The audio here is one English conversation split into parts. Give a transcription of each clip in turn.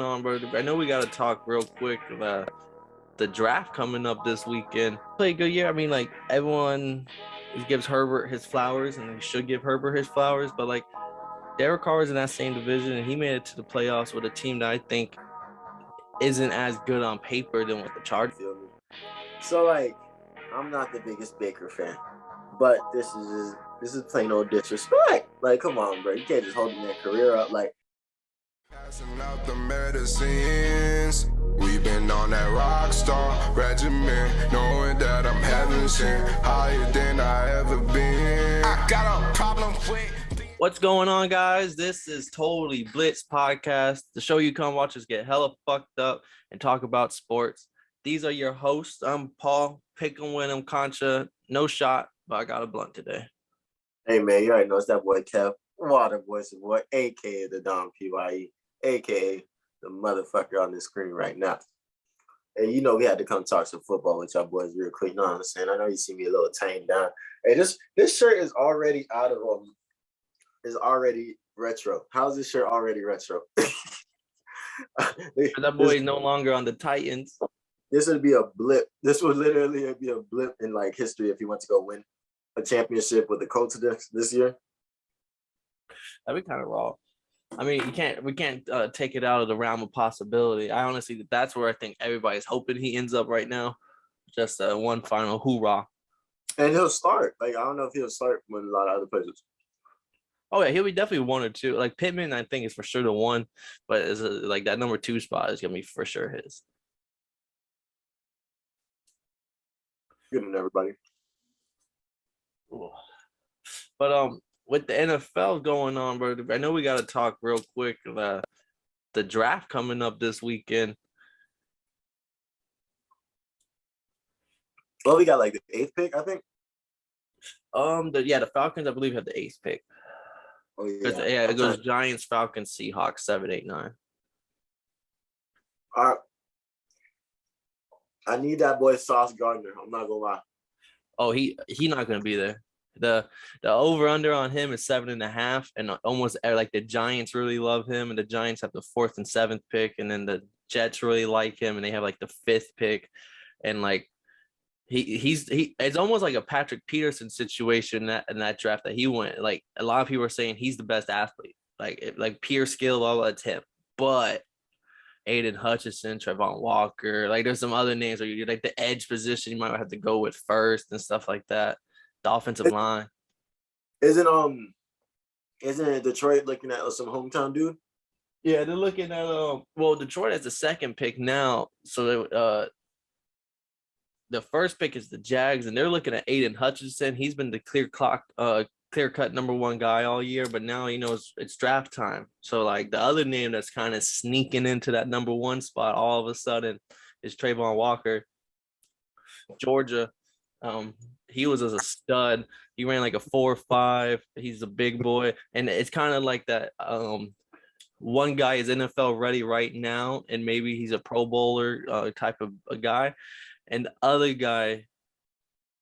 on, bro? I know we got to talk real quick about the draft coming up this weekend. Play a good year. I mean, like, everyone gives Herbert his flowers, and they should give Herbert his flowers. But, like, Derek Carr is in that same division, and he made it to the playoffs with a team that I think isn't as good on paper than what the Chargers. So, like, I'm not the biggest Baker fan, but this is plain old disrespect. Like, come on, bro. You can't just hold their career up. Like, passing out the medicines. We've been on that rock star regimen, knowing that I'm heaven sent, higher than I ever been. I got a problem with. What's going on, guys? This is Totally Blitz Podcast, the show you come watch us get hella fucked up and talk about sports. These are your hosts. I'm Paul, pick 'em, win 'em, Concha. No shot, but I got a blunt today. Hey, man, you already know it's that boy Kev, Water Voice of Boy, a.k.a. the Don P.Y.E., a.k.a. the motherfucker on the screen right now. And you know we had to come talk some football with y'all boys real quick. You know what I'm saying? I know you see me a little tamed down. Hey, this shirt is already out of is already retro. How's this shirt already retro? That boy is no longer on the Titans. This would be a blip. This would literally be a blip in like history if he went to go win a championship with the COlts this year. That'd be kind of raw. I mean, we can't take it out of the realm of possibility. I honestly, that's where I think everybody's hoping he ends up right now. Just one final hoorah. And he'll start. Like, I don't know if he'll start with a lot of other places. Oh yeah, he'll be definitely one or two. Like Pittman, I think is for sure the one, but is like that number 2 spot is gonna be for sure his. Good on everybody. But with the NFL going on, bro, I know we got to talk real quick about the draft coming up this weekend. Well, we got like the 8th pick, I think. The Falcons, I believe, have the 8th pick. Oh yeah, it goes Giants, Falcons, Seahawks, 7, 8, 9. All right. I need that boy Sauce Gardner. I'm not gonna lie. Oh, he not gonna be there. The over under on him is 7.5, and almost like the Giants really love him, and the Giants have the 4th and 7th pick, and then the Jets really like him, and they have like the 5th pick, and like he's it's almost like a Patrick Peterson situation in that draft that he went. Like a lot of people are saying he's the best athlete, like pure skill, all that's him, but Aiden Hutchinson, Trevon Walker, like there's some other names where you're like the edge position you might have to go with first and stuff like that. The offensive line. Isn't Detroit looking at some hometown dude? Yeah, they're looking at Detroit has the 2nd pick now. So the 1st pick is the Jags, and they're looking at Aiden Hutchinson. He's been the clear-cut number 1 guy all year, but now it's draft time. So like the other name that's kind of sneaking into that number 1 spot all of a sudden is Trevon Walker, Georgia. He was as a stud. He ran like a 4.5. He's a big boy, and it's kind of like that. One guy is NFL ready right now, and maybe he's a Pro Bowler type of a guy, and the other guy,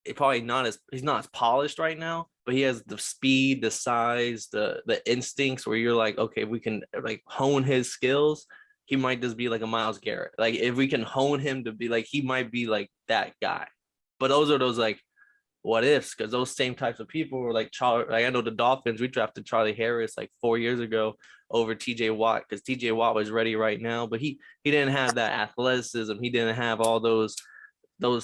he's not as polished right now, but he has the speed, the size, the instincts where you're like, okay, we can like hone his skills. He might just be like a Myles Garrett. Like if we can hone him to be like, he might be like that guy. But those are those like what ifs, because those same types of people were like Charlie. Like I know the Dolphins, we drafted Charlie Harris like 4 years ago over TJ Watt because TJ Watt was ready right now, but he didn't have that athleticism. He didn't have all those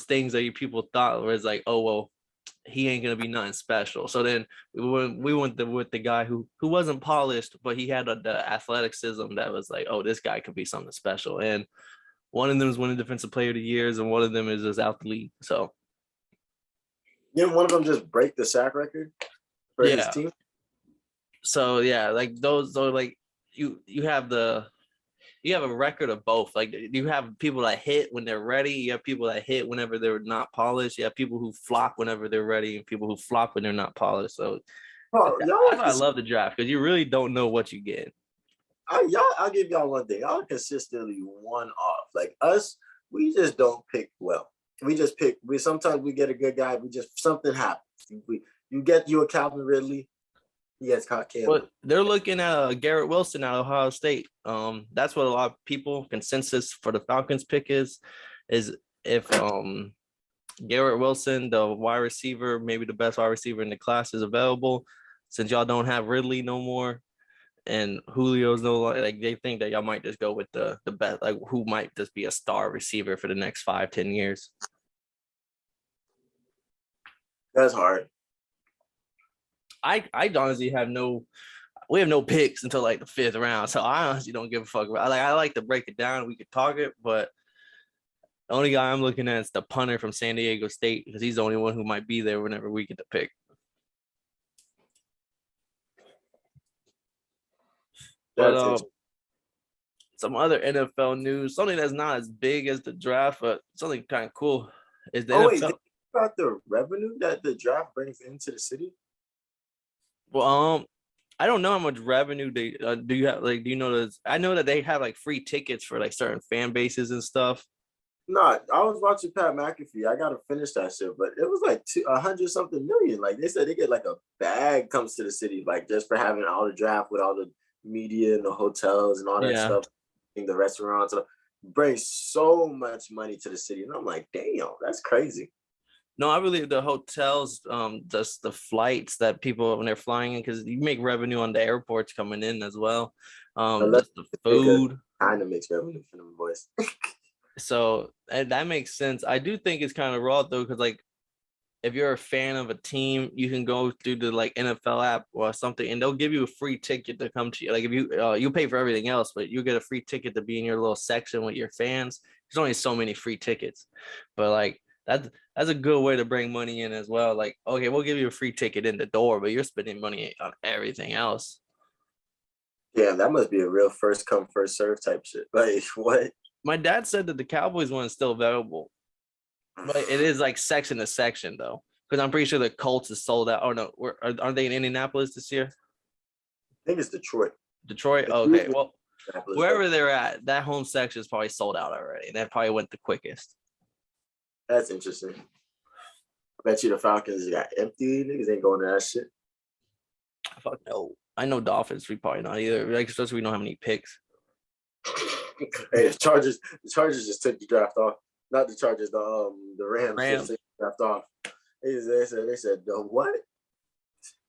things that people thought was like, oh well, he ain't gonna be nothing special. So then we went with the guy who wasn't polished, but he had the athleticism that was like, oh, this guy could be something special. And one of them is winning Defensive Player of the Years, and one of them is just out the league. So. Didn't one of them just break the sack record for his team? So yeah, like those are like you have a record of both. Like you have people that hit when they're ready. You have people that hit whenever they're not polished. You have people who flop whenever they're ready, and people who flop when they're not polished. So that's why I love the draft, because you really don't know what you get. I'll give y'all one thing. Y'all consistently one off. Like us, we just don't pick well. We just pick. Sometimes we get a good guy. Something happens. You get you a Calvin Ridley, He has caught Caleb. But they're looking at Garrett Wilson out of Ohio State. That's what a lot of people consensus for the Falcons pick is if Garrett Wilson, the wide receiver, maybe the best wide receiver in the class, is available. Since y'all don't have Ridley no more, and Julio's no longer, like they think that y'all might just go with the best, like who might just be a star receiver for the next 5-10 years. That's hard. I honestly have we have no picks until like the 5th round, so I honestly don't give a fuck about. I like to break it down. We could talk it, but the only guy I'm looking at is the punter from San Diego State because he's the only one who might be there whenever we get to pick. But some other NFL news, something that's not as big as the draft, but something kind of cool is the NFL. Wait, about the revenue that the draft brings into the city? Well, I don't know how much revenue they do you have. Like, do you know this? I know that they have like free tickets for like certain fan bases and stuff. No, I was watching Pat McAfee. I gotta finish that shit, but it was like 100 something million. Like they said, they get like a bag comes to the city, like just for having all the draft with all the media and the hotels and all that stuff, and the restaurants. So brings so much money to the city, and I'm like, damn, that's crazy. No, I believe the hotels, just the flights that people when they're flying in, because you make revenue on the airports coming in as well. Just the food kind of makes revenue for them boys. So and that makes sense. I do think it's kind of raw though, because like if you're a fan of a team, you can go through the like NFL app or something, and they'll give you a free ticket to come to you. Like if you pay for everything else, but you get a free ticket to be in your little section with your fans. There's only so many free tickets, but like that's a good way to bring money in as well. Like, okay, we'll give you a free ticket in the door, but you're spending money on everything else. Yeah, that must be a real first come first serve type shit. Like what? My dad said that the Cowboys one is still available, but it is like section to section though, because I'm pretty sure the COlts is sold out. Oh no, aren't they in Indianapolis this year? I think it's Detroit. Detroit. Okay, well, wherever they're at, that home section is probably sold out already. That probably went the quickest. That's interesting. I bet you the Falcons got empty. Niggas ain't going to that shit. Fuck no. I know Dolphins. We probably not either. Like, especially we don't have any picks. Hey, the Chargers just took the draft off. Not the Chargers, the Rams just took the draft off. They said, no, what?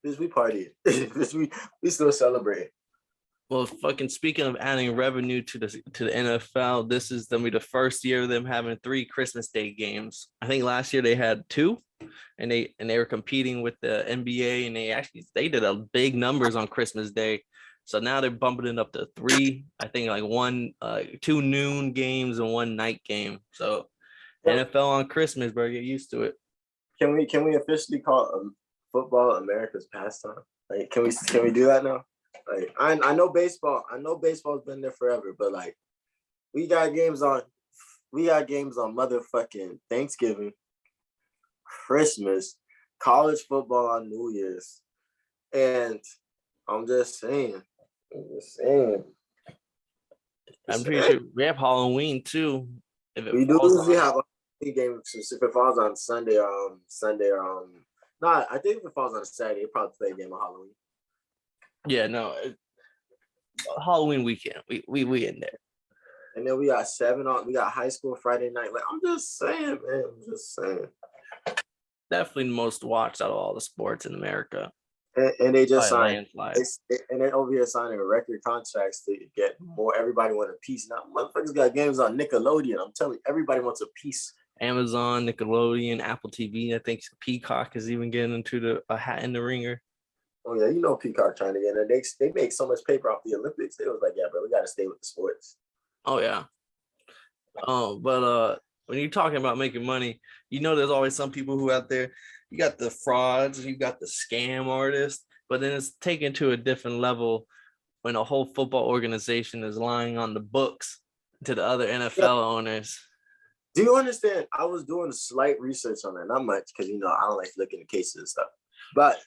Bitch, we partying. Bitch, we still celebrate. Well, fucking speaking of adding revenue to the NFL, this is gonna be the first year of them having 3 Christmas Day games. I think last year they had 2, and they were competing with the NBA, and they did a big numbers on Christmas Day. So now they're bumping it up to 3. I think like 2 noon games and 1 night game. So NFL on Christmas, bro, get used to it. Can we officially call football America's pastime? Like, can we do that now? Like, I know baseball. I know baseball's been there forever, but like, we got games on motherfucking Thanksgiving, Christmas, college football on New Year's, and I'm just saying. I'm pretty sure we have Halloween too. We do usually have a game if it falls on Sunday. I think if it falls on a Saturday, you probably play a game on Halloween. Yeah, no, Halloween weekend. We in there. And then we got 7 on. We got high school Friday night. Like, I'm just saying, man. I'm just saying. Definitely the most watched out of all the sports in America. And they just signed. And they're over here signing record contracts to get more. Everybody want a piece now. Motherfuckers got games on Nickelodeon. I'm telling you, everybody wants a piece. Amazon, Nickelodeon, Apple TV. I think Peacock is even getting into a hat in the ringer. Oh yeah, you know Peacock trying to get in. They make so much paper off the Olympics. They was like, yeah, bro, we got to stay with the sports. Oh yeah. But when you're talking about making money, you know there's always some people who out there. You got the frauds, you got the scam artists, but then it's taken to a different level when a whole football organization is lying on the books to the other NFL owners. Do you understand? I was doing slight research on that, not much, because I don't like looking at cases and stuff. But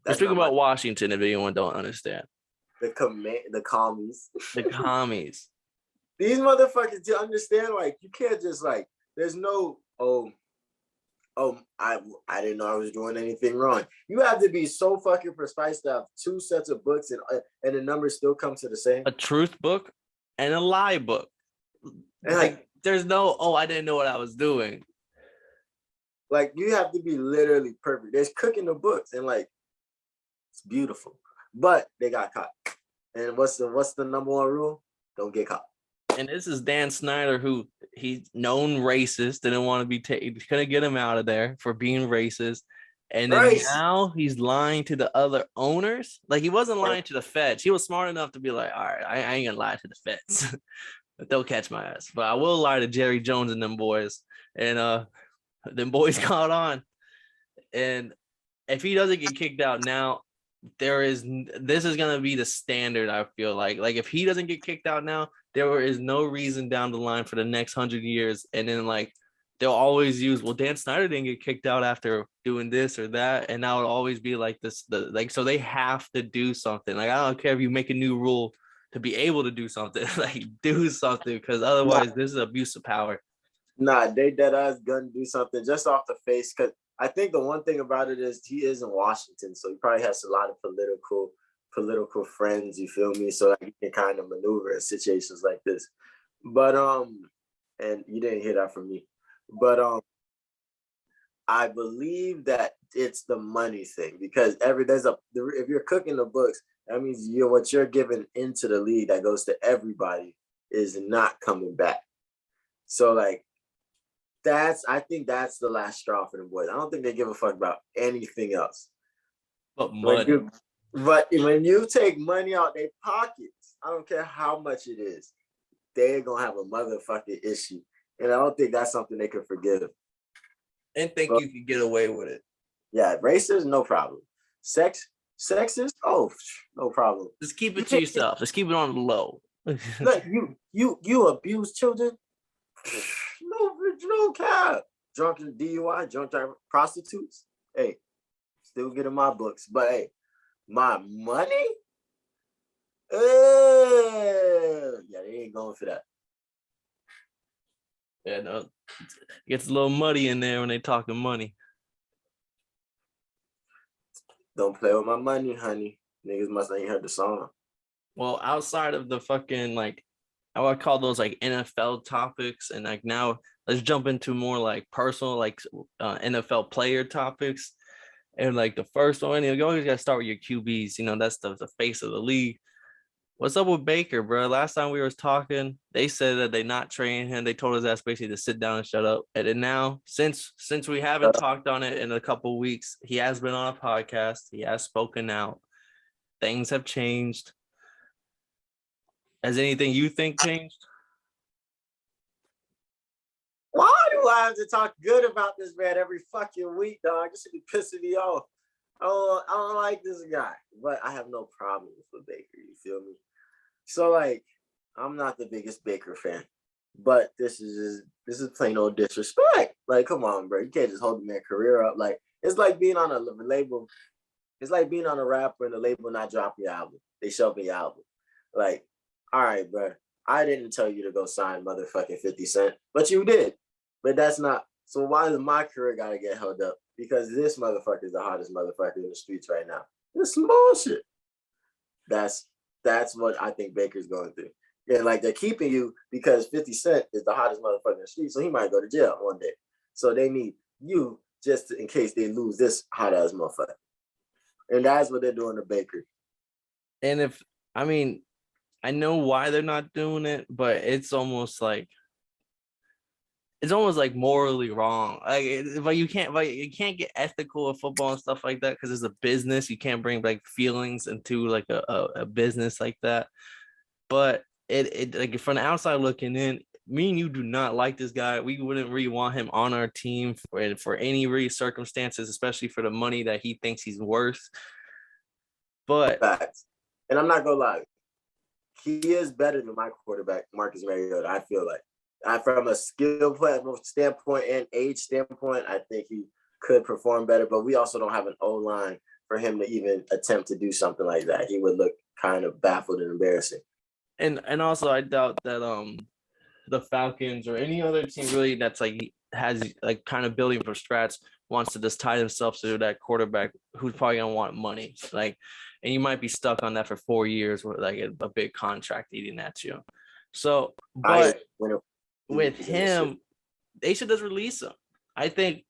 let's speak about Washington if anyone don't understand. The commies. The commies. These motherfuckers, do you understand? Like, you can't just like, there's no, Oh, I didn't know I was doing anything wrong. You have to be so fucking precise to have two sets of books and the numbers still come to the same. A truth book and a lie book. And Like there's no, oh, I didn't know what I was doing. like you have to be literally perfect. There's cooking the books and like it's beautiful, but they got caught. And what's the number one rule? Don't get caught. And this is Dan Snyder, who he's known racist, didn't want to be taken, couldn't get him out of there for being racist. And then now he's lying to the other owners. Like he wasn't lying to the feds. He was smart enough to be like, all right, I ain't gonna lie to the feds. But they'll catch my ass. But I will lie to Jerry Jones and them boys. And them boys caught on. And if he doesn't get kicked out now, this is gonna be the standard. I feel like if he doesn't get kicked out now, there is no reason down the line for the next 100 years, and then like they'll always use, well, Dan Snyder didn't get kicked out after doing this or that, and now it'll always be like this. So they have to do something. Like I don't care if you make a new rule to be able to do something, like do something, because otherwise this is abuse of power. Nah, they dead ass gonna do something just off the face, because I think the one thing about it is he is in Washington, so he probably has a lot of political friends, you feel me? So like, he can kind of maneuver in situations like this. But and you didn't hear that from me. But I believe that it's the money thing, because if you're cooking the books, that means what you're giving into the league that goes to everybody is not coming back. So like I think that's the last straw for the boys. I don't think they give a fuck about anything else. But money. But when you take money out their pockets, I don't care how much it is, they're gonna have a motherfucking issue. And I don't think that's something they can forgive. And think you can get away with it. Yeah, racist, no problem. Sexist, oh, no problem. Just keep it to yourself. Just keep it on the low. Look, you abuse children. No cap. Drunken DUI, drunk driver, prostitutes. Hey, still getting my books, but hey, my money? Yeah, they ain't going for that. Yeah, no, it gets a little muddy in there when they talking money. Don't play with my money, honey. Niggas must ain't heard the song. Well, outside of the fucking like, I would call those like NFL topics, and like now let's jump into more like personal, like NFL player topics. And like the first one, you always gotta start with your QBs. That's the face of the league. What's up with Baker, bro? Last time we were talking, they said that they not training him. They told his ass basically to sit down and shut up. And then now, since we haven't talked on it in a couple of weeks, he has been on a podcast. He has spoken out. Things have changed. Has anything you think changed? Why do I have to talk good about this man every fucking week, dog? This should be pissing me off. I don't like this guy, but I have no problems with Baker. You feel me? So like, I'm not the biggest Baker fan, but this is plain old disrespect. Like, come on, bro. You can't just hold the man's career up. Like, it's like being on a label. It's like being on a rapper and the label not dropping your album. They shelve your album. Like, all right, bro. I didn't tell you to go sign motherfucking 50 Cent, but you did. But that's not. So why does my career gotta get held up? Because this motherfucker is the hottest motherfucker in the streets right now. It's some bullshit. That's what I think Baker's going through. And like, they're keeping you because 50 Cent is the hottest motherfucker in the street, so he might go to jail one day. So they need you just in case they lose this hot ass motherfucker. And that's what they're doing to Baker. And I know why they're not doing it, but it's almost like morally wrong. But you can't get ethical with football and stuff like that because it's a business. You can't bring like feelings into like a business like that. But it like from the outside looking in, me and you do not like this guy. We wouldn't really want him on our team for any circumstances, especially for the money that he thinks he's worth. But and I'm not gonna lie, he is better than my quarterback, Marcus Mariota. I feel like, from a skill standpoint and age standpoint, I think he could perform better. But we also don't have an O-line for him to even attempt to do something like that. He would look kind of baffled and embarrassing. And also, I doubt that the Falcons or any other team really that's like has like kind of building from scratch wants to just tie themselves to that quarterback who's probably gonna want money. Like, and you might be stuck on that for 4 years with like a big contract eating at you. So, but with him, they should just release him. I think,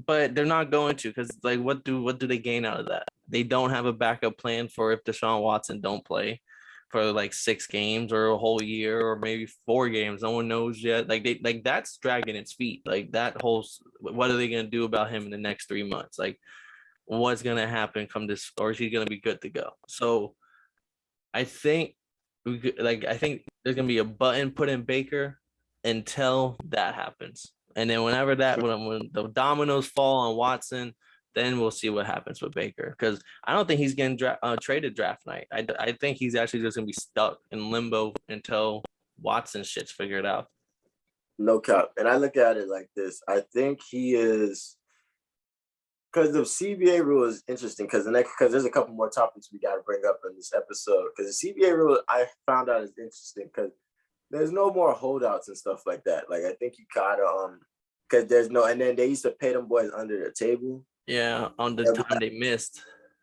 but they're not going to, because like what do they gain out of that? They don't have a backup plan for if Deshaun Watson don't play for like 6 games or a whole year or maybe 4 games. No one knows yet. Like that's dragging its feet. Like that whole, what are they gonna do about him in the next 3 months? Like what's gonna happen come this, or is he gonna be good to go? So I think I think there's gonna be a button put in Baker until that happens. And then whenever that, when the dominoes fall on Watson, then we'll see what happens with Baker. Because I don't think he's getting traded draft night. I think he's actually just going to be stuck in limbo until Watson shit's figured out. No cap. And I look at it like this. I think he is, because the CBA rule is interesting, because there's a couple more topics we got to bring up in this episode. Because the CBA rule I found out is interesting because there's no more holdouts and stuff like that. Like I think you gotta because there's no, and then they used to pay them boys under the table. Yeah, on the time they missed.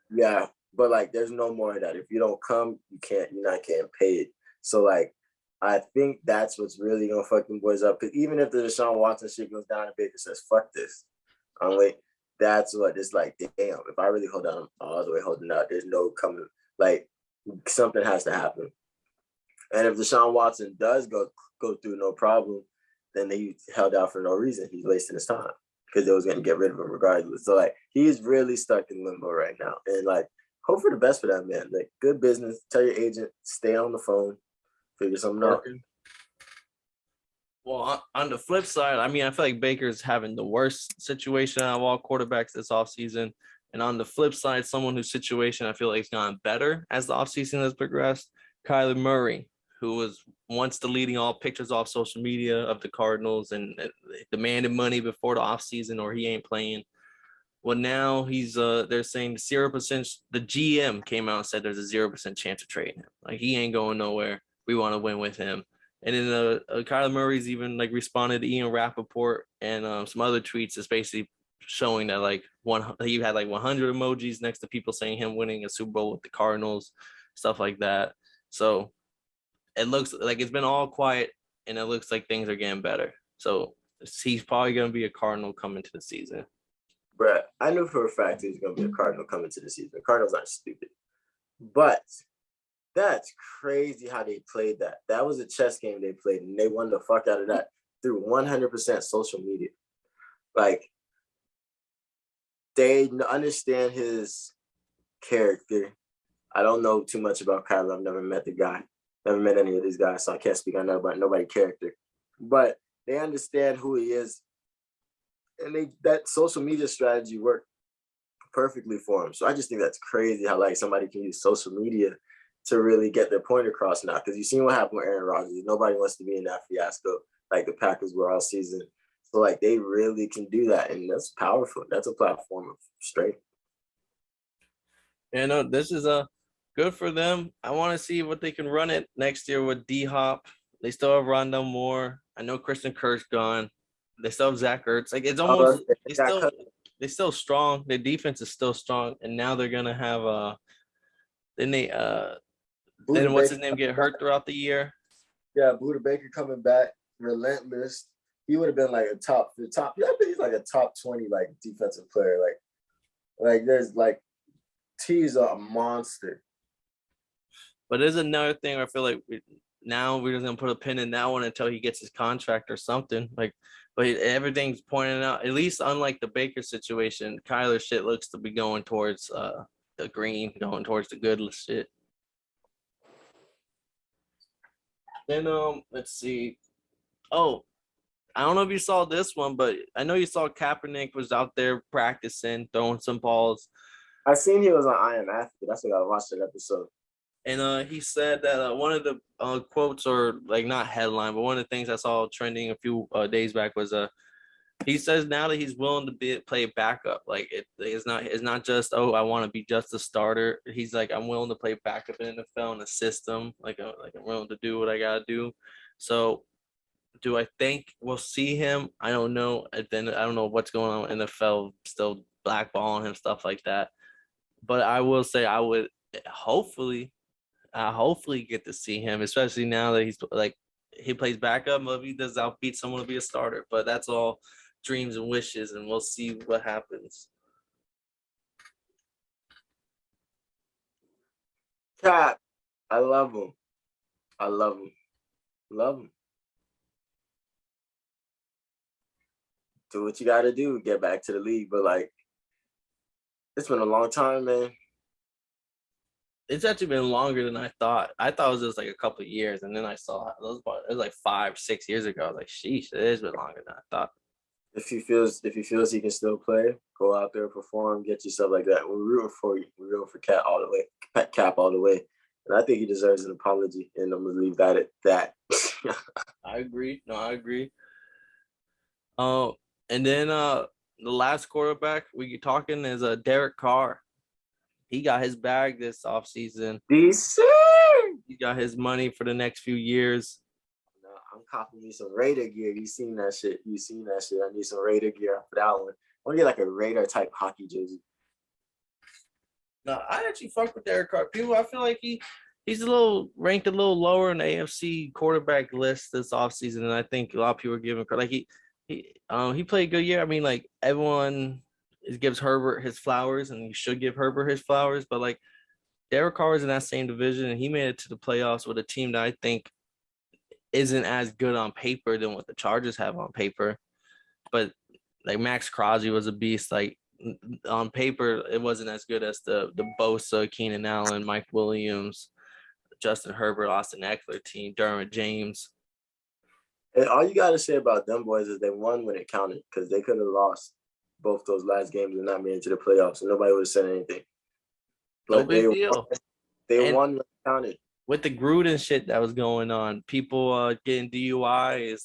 Yeah, but like there's no more of that. If you don't come, you're not getting paid. So like I think that's what's really gonna fuck them boys up. Because even if the Deshaun Watson shit goes down and Baker says fuck this, that's what it's like. Damn, if I really hold on all the way holding out, there's no coming. Like something has to happen. And if Deshaun Watson does go through no problem, then he held out for no reason. He's wasting his time because they was going to get rid of him regardless. So like he's really stuck in limbo right now. And like hope for the best for that man. Like good business. Tell your agent, stay on the phone, figure something out. Well, on the flip side, I mean, I feel like Baker's having the worst situation out of all quarterbacks this offseason. And on the flip side, someone whose situation I feel like has gotten better as the offseason has progressed, Kyler Murray, who was once deleting all pictures off social media of the Cardinals and demanded money before the offseason or he ain't playing. Well, now he's they're saying 0%. The GM came out and said there's a 0% chance of trading him. Like he ain't going nowhere. We want to win with him. And then Kyler Murray's even like responded to Ian Rappaport and some other tweets. It's basically showing that like he had like 100 emojis next to people saying him winning a Super Bowl with the Cardinals, stuff like that. So it looks like it's been all quiet, and it looks like things are getting better. So he's probably going to be a Cardinal coming to the season. Bruh, I knew for a fact he was going to be a Cardinal coming to the season. The Cardinals aren't stupid. But that's crazy how they played that. That was a chess game they played, and they won the fuck out of that through 100% social media. Like, they understand his character. I don't know too much about Kyler. I've never met the guy. Never met any of these guys, so I can't speak on nobody's character. But they understand who he is. And that social media strategy worked perfectly for him. So I just think that's crazy how like somebody can use social media to really get their point across now. Because you've seen what happened with Aaron Rodgers. Nobody wants to be in that fiasco like the Packers were all season. So like they really can do that. And that's powerful. That's a platform of strength. Yeah, no, this is good for them. I want to see what they can run it next year with D-Hop. They still have Rondell Moore. I know Christian Kirk's gone. They still have Zach Ertz. Like it's almost they're still strong. Their defense is still strong, and now they're gonna have then what's his name get hurt throughout the year? Yeah, Buda Baker coming back, relentless. He would have been like I think he's like a top 20 like defensive player. Like there's like T's a monster. But there's another thing I feel like we're just gonna put a pin in that one until he gets his contract or something. Like, but everything's pointing out, at least unlike the Baker situation, Kyler shit looks to be going towards the green, going towards the good shit. Then let's see. Oh, I don't know if you saw this one, but I know you saw Kaepernick was out there practicing, throwing some balls. I seen he was on I Am Athlete. That's what I watched that episode. And he said that one of the quotes, or like not headline, but one of the things I saw trending a few days back was He says now that he's willing to play backup. Like it's not just, oh, I want to be just a starter. He's like, I'm willing to play backup in the NFL in the system. I'm willing to do what I gotta do. So do I think we'll see him? I don't know. And then I don't know what's going on in the NFL, still blackballing him, stuff like that. But I will say I would hopefully get to see him, especially now that he's like he plays backup. Maybe he does outbeat someone to be a starter, but that's all dreams and wishes, and we'll see what happens. Cap, I love him. I love him. Love him. Do what you got to do, get back to the league. But like, it's been a long time, man. It's actually been longer than I thought. I thought it was just like a couple of years, and then I saw it was like 5-6 years ago. I was like, sheesh, it has been longer than I thought. If he feels he can still play, go out there, perform, get yourself like that. We're rooting for you. We're rooting for Cap all the way. And I think he deserves an apology. And I'm gonna leave that at that. I agree. No, I agree. And then the last quarterback we talking is Derek Carr. He got his bag this offseason. DC. He got his money for the next few years. No, I'm copying me some Raider gear. You seen that shit? I need some Raider gear for that one. I want to get like a Raider type hockey jersey. No, I actually fuck with Derek Carr. People, I feel like he's ranked a little lower in the AFC quarterback list this offseason, and I think a lot of people are giving like he played a good year. I mean, like everyone gives Herbert his flowers, and you should give Herbert his flowers, but like Derek Carr is in that same division, and he made it to the playoffs with a team that I think isn't as good on paper than what the Chargers have on paper. But like Max Crosby was a beast. Like on paper, it wasn't as good as the Bosa, Keenan Allen, Mike Williams, Justin Herbert, Austin Eckler team, Derwin James. And all you got to say about them boys is they won when it counted, because they could have lost both those last games and not made it to the playoffs, and nobody would have said anything. But no big deal. They won when it counted. With the Gruden shit that was going on, people getting DUIs,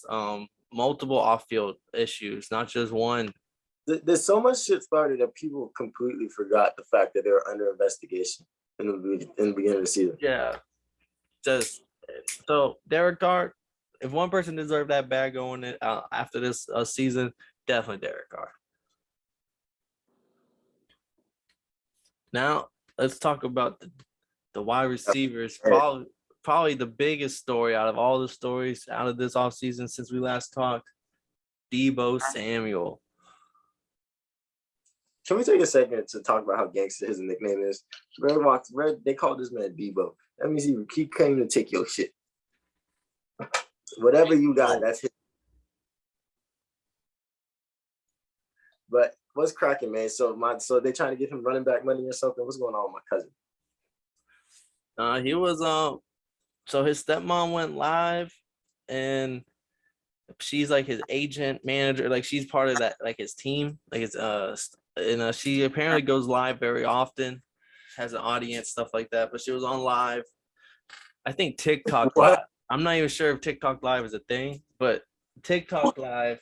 multiple off-field issues, not just one. There's so much shit started that people completely forgot the fact that they were under investigation in the beginning of the season. Yeah. So Derek Carr, if one person deserved that bag going after this season, definitely Derek Carr. Now let's talk about the wide receivers. Probably the biggest story out of all the stories out of this offseason since we last talked, Deebo Samuel. Can we take a second to talk about how gangster his nickname is? They call this man Deebo. That means he came to take your shit. Whatever you got, that's his. But what's cracking, man? So they trying to get him running back money or something? What's going on with my cousin? He was so his stepmom went live, and she's like his agent manager, like she's part of that, like his team, like it's and she apparently goes live very often, has an audience, stuff like that. But she was on live, I think TikTok live. I'm not even sure if TikTok live is a thing, but TikTok live,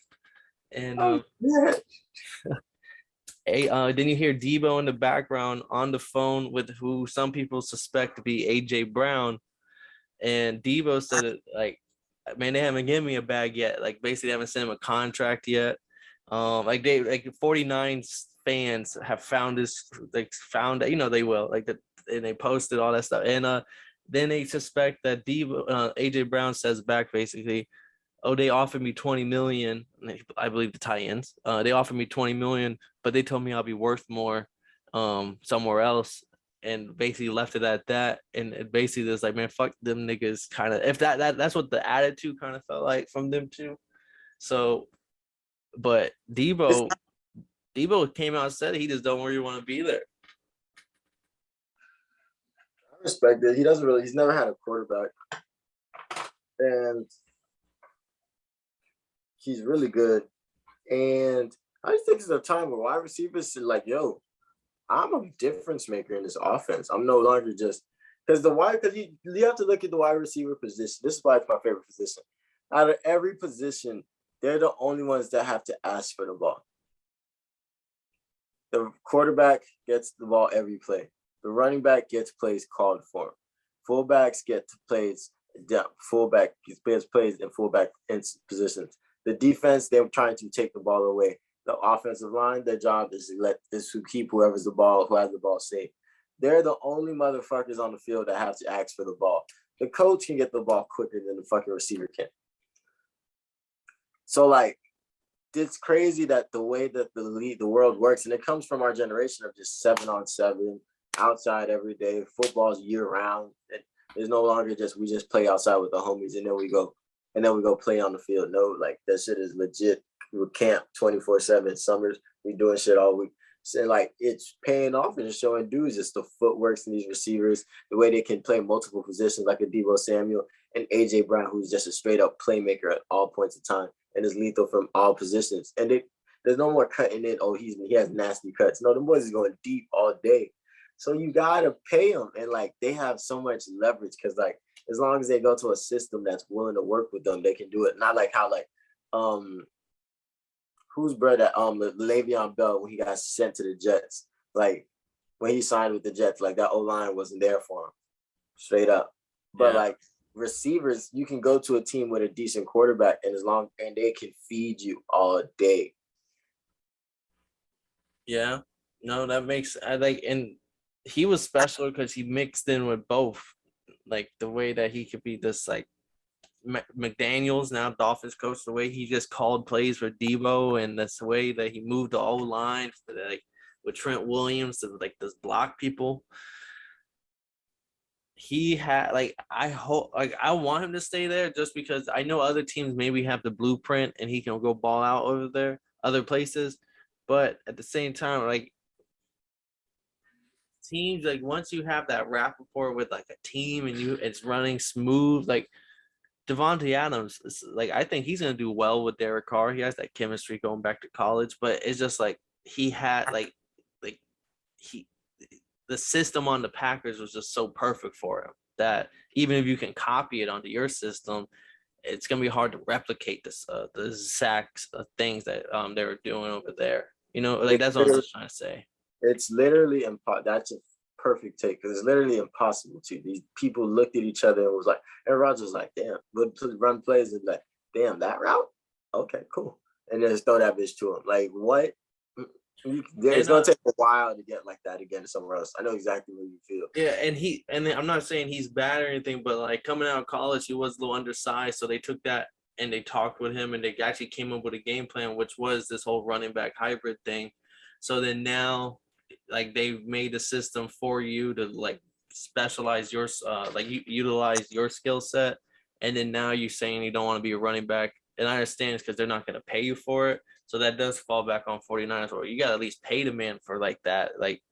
and then you hear Deebo in the background on the phone with who some people suspect to be AJ Brown, and Deebo said it like, man, they haven't given me a bag yet. Like basically, they haven't sent him a contract yet. Like 49 fans have found this, like found, they will like that, and they posted all that stuff, and then they suspect that Deebo, AJ Brown says back basically, oh, they offered me $20 million. I believe the Titans. They offered me $20 million, but they told me I'll be worth more somewhere else, and basically left it at that. And it basically just like, man, fuck them niggas, kind of. If that's what the attitude kind of felt like from them too. So, but Deebo came out and said he just don't really want to be there. I respect it. He's never had a quarterback, and he's really good. And I just think it's a time where wide receivers are like, yo, I'm a difference maker in this offense. I'm no longer just because you have to look at the wide receiver position. This is why it's my favorite position. Out of every position they're the only ones that have to ask for the ball. The quarterback gets the ball every play. The running back gets plays called for him. Fullbacks get to plays. Fullback gets plays in fullback positions. The defense, they're trying to take the ball away. The offensive line, their job is to keep who has the ball safe. They're the only motherfuckers on the field that have to ask for the ball. The coach can get the ball quicker than the fucking receiver can. So, like, it's crazy that the way that the world works, and it comes from our generation of just 7-on-7, outside every day. Football's year round. It's no longer just we just play outside with the homies and then we go play on the field. No, like that shit is legit. We camp 24/7. Summers we doing shit all week. So like it's paying off and it's showing dudes just the footworks in these receivers, the way they can play multiple positions like a Deebo Samuel and AJ Brown, who's just a straight up playmaker at all points of time and is lethal from all positions. And there's no more cutting in. Oh, he has nasty cuts. No, the boys is going deep all day. So you gotta pay them, and like they have so much leverage because like as long as they go to a system that's willing to work with them, they can do it. Not like how like whose brother Le'Veon Bell when he got sent to the Jets, like when he signed with the Jets, like that O-line wasn't there for him, straight up. But like receivers, you can go to a team with a decent quarterback, and they can feed you all day. Yeah, no, that makes and he was special because he mixed in with both, like the way that he could be this like McDaniels, now Dolphins coach, the way he just called plays for Deebo, and that's the way that he moved the O-line for like with Trent Williams to like this block people. He had like I hope like I want him to stay there just because I know other teams maybe have the blueprint and he can go ball out over there, other places, but at the same time like teams like once you have that rapport with like a team and it's running smooth, like Devontae Adams, like I think he's gonna do well with Derek Carr. He has that chemistry going back to college, but it's just like he had the system on the Packers was just so perfect for him that even if you can copy it onto your system, it's gonna be hard to replicate the sacks things that they were doing over there. You know, like that's what I'm just trying to say. It's literally impossible. That's a perfect take because it's literally impossible to. These people looked at each other and was like, Aaron Rodgers was like, damn, would run plays and like, damn, that route? Okay, cool. And then just throw that bitch to him. Like, what? It's going to take a while to get like that again somewhere else. I know exactly what you feel. Yeah, and I'm not saying he's bad or anything, but like coming out of college, he was a little undersized. So they took that and they talked with him and they actually came up with a game plan, which was this whole running back hybrid thing. So then now, like they've made a system for you to like specialize your utilize your skill set, and then now you're saying you don't want to be a running back, and I understand it's because they're not going to pay you for it, so that does fall back on 49ers, or you got to at least pay the man for like that. Like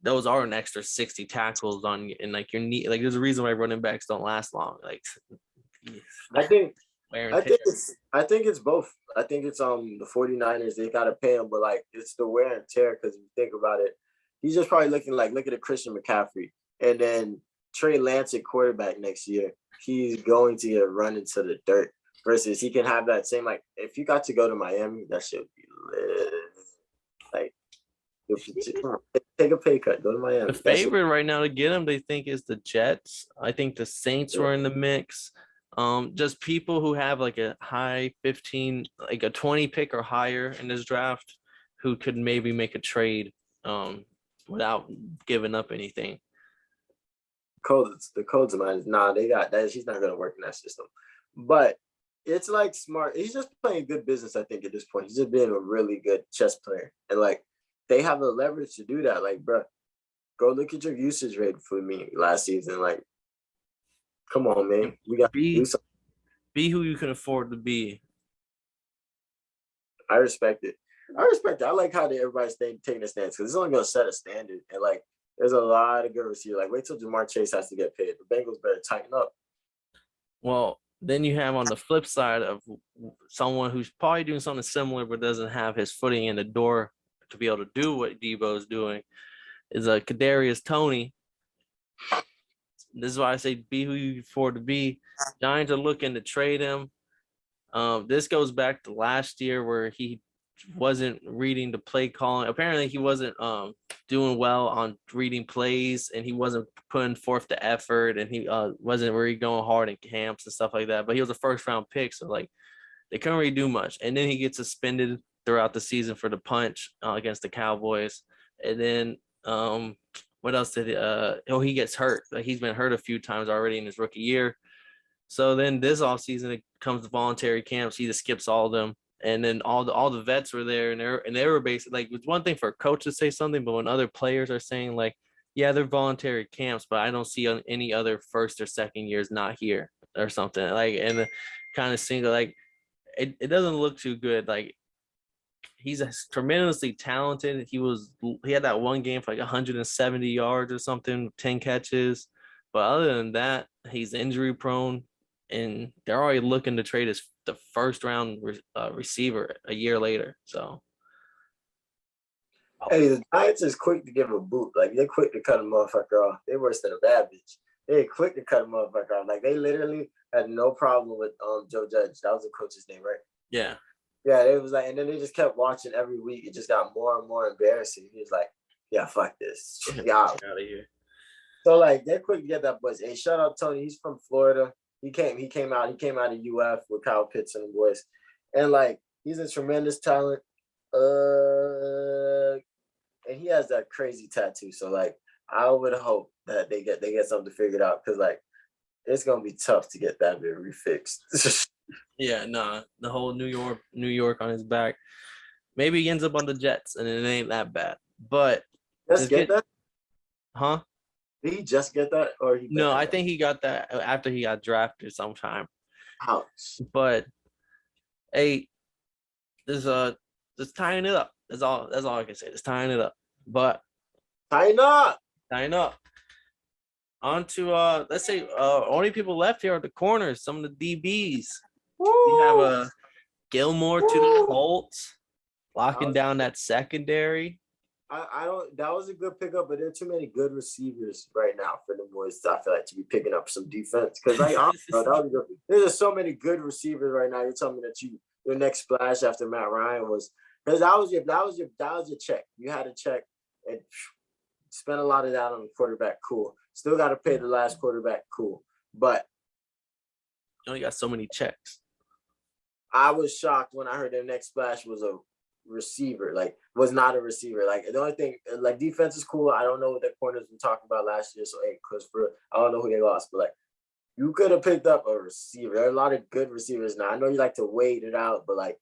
those are an extra 60 tackles on you, and like your knee, like there's a reason why running backs don't last long. Like I think it's both. I think it's the 49ers, they gotta pay him, but like it's the wear and tear because if you think about it, he's just probably look at a Christian McCaffrey and then Trey Lance at quarterback next year. He's going to get run into the dirt versus he can have that same like if you got to go to Miami, that should be lit. Like take a pay cut, go to Miami. The favorite right now to get him, they think, is the Jets. I think the Saints were in the mix. Just people who have like a high 15, like a 20 pick or higher in this draft who could maybe make a trade without giving up anything. The Colts of mine, they got that. He's not gonna work in that system. But it's like smart. He's just playing good business, I think, at this point. He's just being a really good chess player. And like they have the leverage to do that. Like, bro, go look at your usage rate for me last season. Like, come on, man. We got to do something. Be who you can afford to be. I respect it. I like how everybody's taking a stance because it's only going to set a standard. And, like, there's a lot of good receivers. Like, wait till Jamar Chase has to get paid. The Bengals better tighten up. Well, then you have on the flip side of someone who's probably doing something similar but doesn't have his footing in the door to be able to do what Deebo's doing is a Kadarious Toney. This is why I say be who you can afford to be. Giants are looking to trade him. This goes back to last year where he wasn't reading the play calling. Apparently, he wasn't doing well on reading plays, and he wasn't putting forth the effort, and he wasn't really going hard in camps and stuff like that. But he was a first round pick, so like they couldn't really do much. And then he gets suspended throughout the season for the punch against the Cowboys. And then what else did he gets hurt? Like he's been hurt a few times already in his rookie year. So then this offseason it comes to voluntary camps. He just skips all of them. And then all the vets were there, and they were basically like, it's one thing for a coach to say something, but when other players are saying like, yeah, they're voluntary camps, but I don't see any other first or second years not here or something like, and kind of single like it doesn't look too good. Like he's tremendously talented. He had that one game for like 170 yards or something, 10 catches, but other than that, he's injury prone. And they're already looking to trade the first round receiver a year later. So, hey, the Giants is quick to give a boot. Like they're quick to cut a motherfucker off. They worse than a bad bitch. They're quick to cut a motherfucker off. Like they literally had no problem with Joe Judge. That was the coach's name, right? Yeah. Yeah, it was like, and then they just kept watching every week. It just got more and more embarrassing. He was like, "Yeah, fuck this, yeah, out of here." So like they're quick to get that buzz. Hey, shout out Tony. He's from Florida. He came out of UF with Kyle Pitts and the boys, and like he's a tremendous talent. And he has that crazy tattoo. So like I would hope that they get something figured out, because like it's gonna be tough to get that bit refixed. Yeah, nah, the whole New York on his back. Maybe he ends up on the Jets, and it ain't that bad. But just get that, huh? Did he just get that, or he? No, I think he got that after he got drafted sometime. Ouch. But hey, just tying it up. That's all I can say. Just tying it up. But tying up. On to let's say only people left here are the corners, some of the DBs. Woo. We have Gilmore to the COlts, locking down that secondary. I don't. That was a good pickup, but there are too many good receivers right now for the boys. I feel like to be picking up some defense, because like there's just so many good receivers right now. You're telling me that your next splash after Matt Ryan was, because that was your check. You had to check and spend a lot of that on the quarterback. Cool. Still got to pay the last quarterback. Cool. But you only got so many checks. I was shocked when I heard their next splash was a receiver, like was not a receiver. Like the only thing, like defense is cool. I don't know what their corners were talking about last year, so hey, because I don't know who they lost, but like you could have picked up a receiver. There are a lot of good receivers now. I know you like to wait it out, but like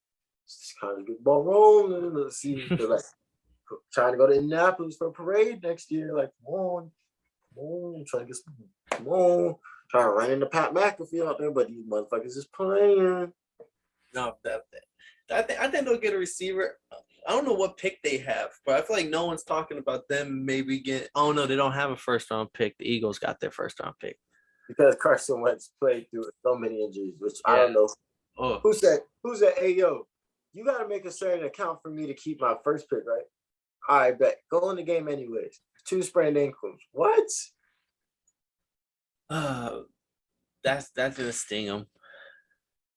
just kind of get the ball rolling. Let's see, like trying to go to Indianapolis for a parade next year. Like come on, trying to get some, trying to run into Pat McAfee out there, but these motherfuckers is playing. No, I think they'll get a receiver. I don't know what pick they have, but I feel like no one's talking about them maybe get. Oh no, they don't have a first round pick. The Eagles got their first round pick because Carson Wentz played through so many injuries, which I don't know. Oh. Who said, hey yo, you got to make a certain account for me to keep my first pick, right? All right, bet. Go in the game anyways. 2 sprained ankles. What? That's gonna sting them.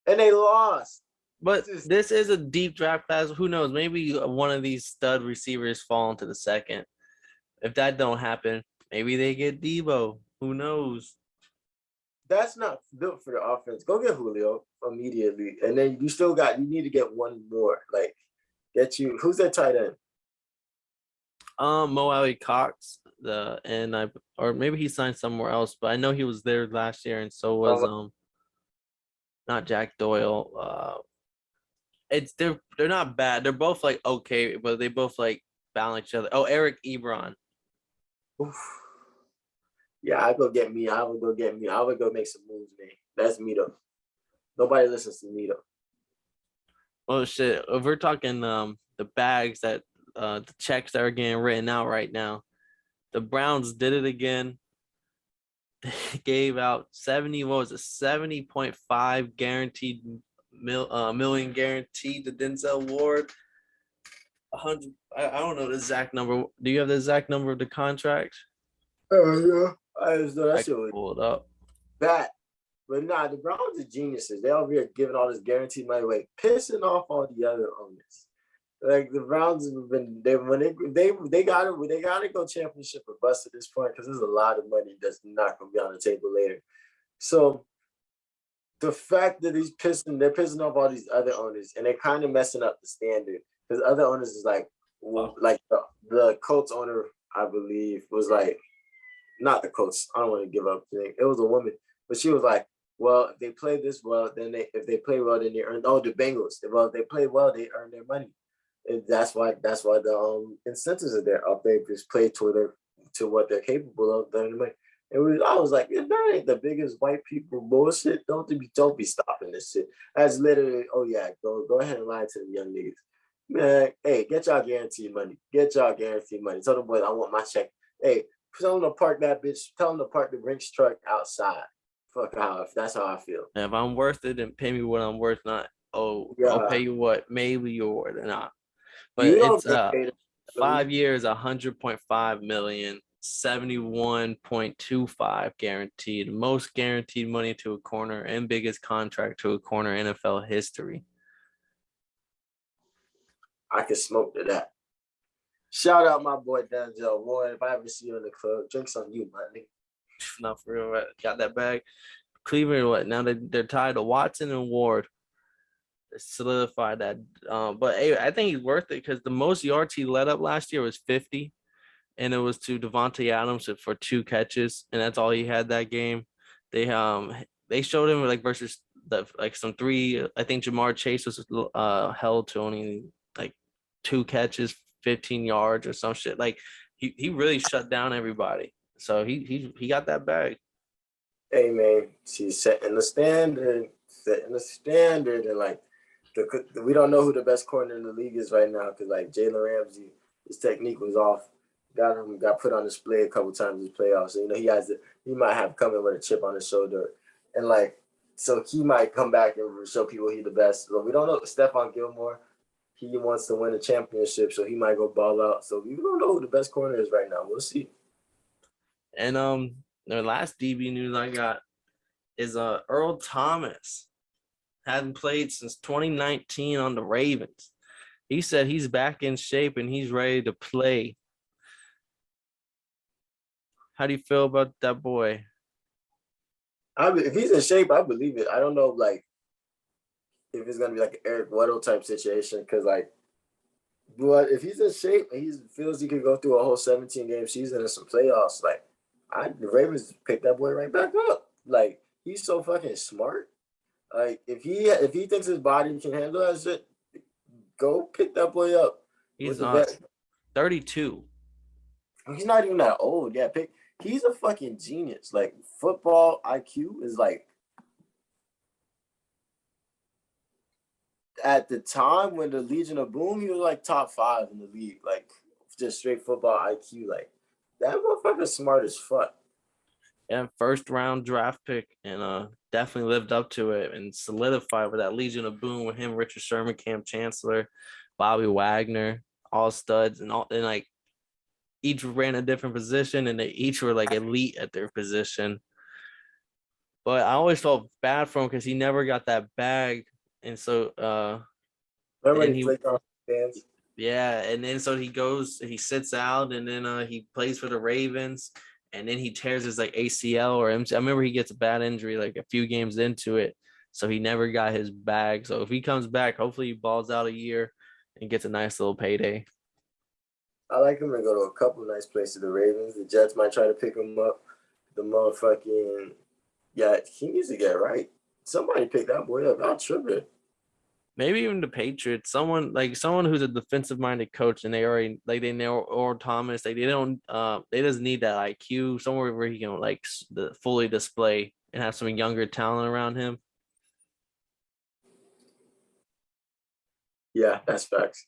And they lost. But this is a deep draft class. Who knows? Maybe one of these stud receivers fall into the second. If that don't happen, maybe they get Deebo. Who knows? That's not built for the offense. Go get Julio immediately, and then you need to get one more. Like, who's that tight end? Mo Alley Cox. Or maybe he signed somewhere else, but I know he was there last year, and so was not Jack Doyle. They're not bad. They're both like okay, but they both like balance each other. Oh, Eric Ebron. Oof. Yeah, I would go make some moves, man. That's me though. Nobody listens to me though. Oh shit! If we're talking the bags that the checks that are getting written out right now, the Browns did it again. They gave out 70.5 guaranteed million guaranteed to Denzel Ward. 100. I don't know the exact number. Do you have the exact number of the contract? Yeah. I just know that shit was pull it up. that But nah, the Browns are geniuses. They over here giving all this guaranteed money away, pissing off all the other owners. Like the Browns have been they gotta go championship or bust at this point because there's a lot of money that's not gonna be on the table later. So the fact that they're pissing off all these other owners and they're kind of messing up the standard because other owners is like, well, like the Colts owner, I believe, was like, not the Colts. I don't want to give up. It was a woman, but she was like, well, if they play this well, then if they play well, then they earn. Oh, the Bengals. Well, if they play well, they earn their money. And that's why the incentives are there. Up they just play to what they're capable of. Then I was like, yeah, that ain't the biggest white people bullshit. Don't be stopping this shit. That's literally, oh yeah, go ahead and lie to the young niggas. Man, hey, get y'all guaranteed money. Get y'all guaranteed money. Tell the boys I want my check. Hey, tell them to park that bitch. Tell them to park the Brinks truck outside. Fuck how that's how I feel. And if I'm worth it, then pay me what I'm worth. Not Yeah. I'll pay you what maybe you're worth or not. But You don't it's get paid. 5 years, 100.5 million, 71.25 guaranteed, most guaranteed money to a corner and biggest contract to a corner in NFL history. I can smoke to that. Shout out my boy Denzel Ward. If I ever see you in the club, drinks on you, my nigga. Not for real, right? Got that bag. Cleveland, what? Now they're tied to Watson and Ward. They solidified that. But hey, I think he's worth it because the most yards he led up last year was 50, and it was to Devontae Adams for 2 catches, and that's all he had that game. They showed him like versus some 3. I think Jamar Chase was held to only like 2 catches, 15 yards or some shit. Like he really shut down everybody. So he got that bag. Hey man, she's setting the standard, and like we don't know who the best corner in the league is right now because like Jalen Ramsey, his technique was off. Got put on display a couple times in the playoffs. So he might have come in with a chip on his shoulder, and like so he might come back and show people he's the best. But we don't know. Stephon Gilmore, he wants to win a championship, so he might go ball out. So we don't know who the best corner is right now. We'll see. And the last DB news I got is Earl Thomas. Hadn't played since 2019 on the Ravens. He said he's back in shape and he's ready to play. How do you feel about that boy? If he's in shape, I believe it. I don't know, like, if it's gonna be like an Eric Weddle type situation, because like, but if he's in shape and he feels he could go through a whole 17-game season and some playoffs, like, the Ravens pick that boy right back up. Like, he's so fucking smart. Like, if he thinks his body can handle that shit, go pick that boy up. He's 32. He's not even that old. Yeah, he's a fucking genius. Like, football IQ is like, at the time when the Legion of Boom, he was like top 5 in the league. Like, just straight football IQ. Like, that motherfucker's smart as fuck. Yeah, 1st round draft pick, and definitely lived up to it and solidified with that Legion of Boom with him, Richard Sherman, Cam Chancellor, Bobby Wagner, all studs, and like each ran a different position and they each were like elite at their position. But I always felt bad for him because he never got that bag. And so remember he played on fans? Yeah, and then so he sits out, and then he plays for the Ravens, and then he tears his like ACL or MC. I remember he gets a bad injury like a few games into it, so he never got his bag. So if he comes back, hopefully he balls out a year and gets a nice little payday. I like him to go to a couple nice places. The Ravens, the Jets might try to pick him up. The motherfucking he needs to get right. Somebody pick that boy up. I'll trip it. Maybe even the Patriots, someone who's a defensive-minded coach, and they already they know Earl Thomas. They doesn't need that IQ. Somewhere where he can fully display and have some younger talent around him. Yeah, that's facts.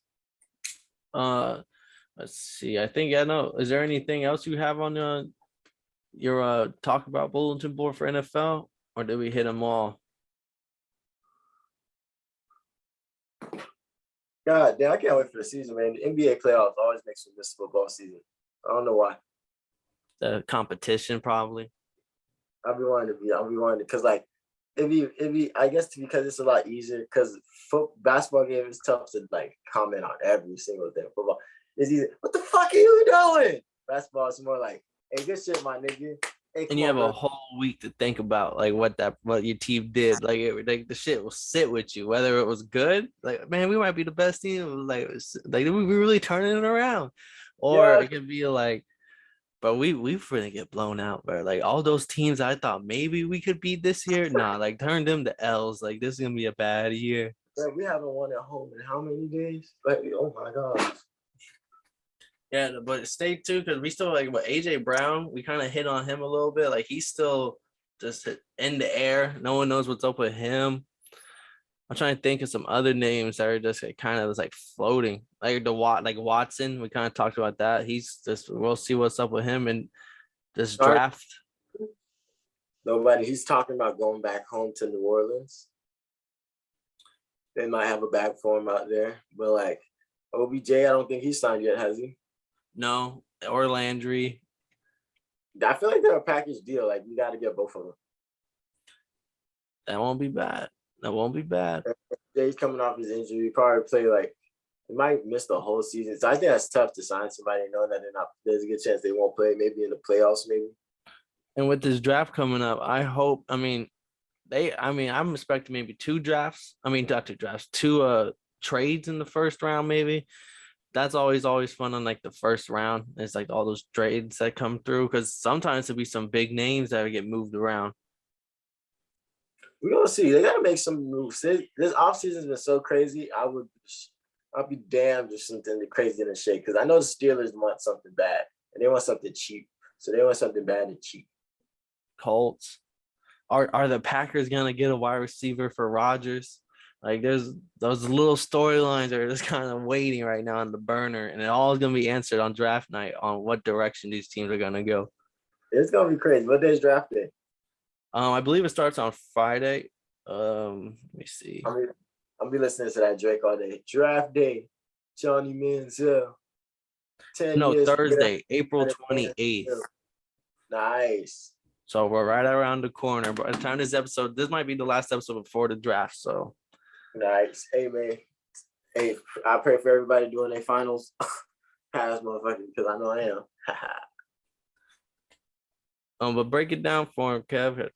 Let's see. I think I know. Is there anything else you have on your talk about bulletin board for NFL, or did we hit them all? God damn, I can't wait for the season, man. The NBA playoffs always makes me miss football season. I don't know why. The competition, probably. I'll be wanting to, because like I guess because it's a lot easier because basketball game is tough to like comment on every single thing. Football is easy. What the fuck are you doing? Basketball is more like, hey, good shit, my nigga. Hey, And you have a whole week to think about like what your team did. Like the shit will sit with you, whether it was good. Like, man, we might be the we really turning it around, or it could be like, but we really get blown out, bro. Like all those teams I thought maybe we could beat this year, nah, like turn them to L's. Like this is gonna be a bad year. Bro, we haven't won at home in how many days? Like, oh my god. Yeah, but stay tuned because we still like AJ Brown. We kind of hit on him a little bit. Like he's still just in the air. No one knows what's up with him. I'm trying to think of some other names that are just like, kind of like floating, like Watson. We kind of talked about that. He's just we'll see what's up with him and this draft. Nobody. He's talking about going back home to New Orleans. They might have a bag for him out there, but like OBJ, I don't think he's signed yet, has he? No, or Landry. I feel like they're a package deal. Like you got to get both of them. That won't be bad. He's coming off his injury. He probably play like he might miss the whole season. So I think that's tough to sign somebody knowing that they're not. There's a good chance they won't play. Maybe in the playoffs, maybe. And with this draft coming up, I hope. I'm expecting maybe two drafts. Not two drafts. Two trades in the first round, maybe. That's always fun on like the first round. It's like all those trades that come through because sometimes there'll be some big names that get moved around. We're gonna see. They gotta make some moves. This offseason has been so crazy. I'll be damned if something crazy in the shake because I know the Steelers want something bad and they want something cheap. So they want something bad and cheap. Colts. Are the Packers gonna get a wide receiver for Rodgers? Like there's those little storylines that are just kind of waiting right now on the burner, and it all is gonna be answered on draft night on what direction these teams are gonna go. It's gonna be crazy. What day's draft day? I believe it starts on Friday. Let me see. I'll be listening to that Drake all day. Draft day, Johnny Manziel. Thursday, April 28th. Nice. So we're right around the corner. By the time this might be the last episode before the draft. So nice. Hey man. Hey, I pray for everybody doing their finals. Pass motherfucker, because I know I am. But break it down for him, Kev.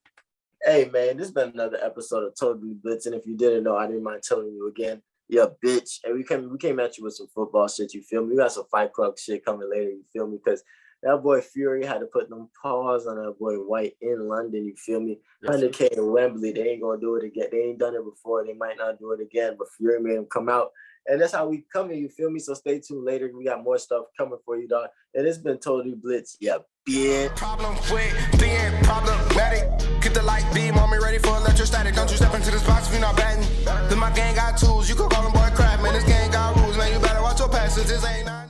Hey man, this has been another episode of Totally Blitz. And if you didn't know, I didn't mind telling you again. Yeah, bitch. And we came at you with some football shit, you feel me? We got some Fight Club shit coming later, you feel me? Because that boy Fury had to put them paws on that boy White in London, you feel me? 100K in Wembley, they ain't gonna do it again. They ain't done it before, they might not do it again, but Fury made him come out. And that's how we come in, you feel me? So stay tuned later. We got more stuff coming for you, dog. And it's been Totally Blitz. Yeah, bitch. Problem with being problematic. Get the light beam on me ready for electrostatic. Don't you step into this box if you're not batting. Then my gang got tools. You could call them boy crap, man. This gang got rules, man. You better watch your passes. This ain't not.